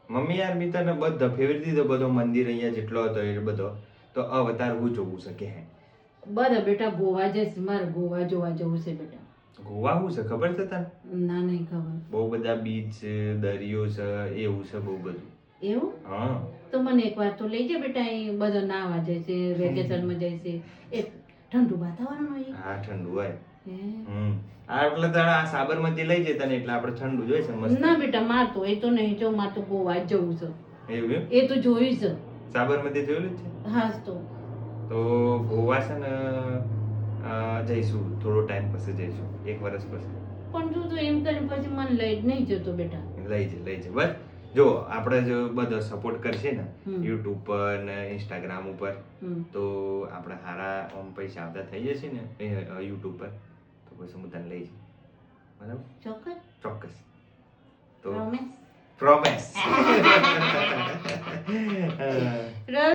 Mummy યાર બી તને બધો ફેવરી દીધો બધો મંદિર અહીંયા જેટલો હતો એ બધો તો અવતાર હું જોવું છે કે હે બધા બેટા ગોવા જઈશ, મારે ગોવા જોવા જવું છે બેટા. ગોવા શું છે ખબર છે તને? ના નહીં ખબર. બહુ બધા બીચ છે, દરિયો છે, એવું છે બહુ બધું. એવું? હા. તો મને એક વાર તો લઈ જા બેટા, અહીં બધા નાવા જાય છે, વેકેશનમાં જાય છે, એ ઠંડુ વાતાવરણ હોય. હા ઠંડુ હોય. હે? આ એટલે તારે આ સાબરમતી લઈ જાય તને એટલે આપણે ઠંડુ જોઈએ છે મસ્ત. ના બેટા માર તો એ તો નહીં જો, માર તો ગોવા જ જવું છે. એવું એમ? એ તો જોયું છે. સાબરમતી જોયેલું જ છે? હા તો ગોવા છે ને જઈશું થોડો ટાઈમ પછી જઈશું, 1 વર્ષ પછી. પણ જો તું એમ કરીને પછી મને લઈ જ નહીં જતો બેટા. લઈ જાય બસ. જો આપણે જો બધો સપોર્ટ કરશે ને યુટ્યુબ પર ને ઇન્સ્ટાગ્રામ ઉપર તો આપણે સારા પૈસા આવતા થઈ જશે ને યુટ્યુબ પર તો પછી હું તને લઈ જઈશ. બરાબર? ચોક્કસ. તો પ્રોમિસ.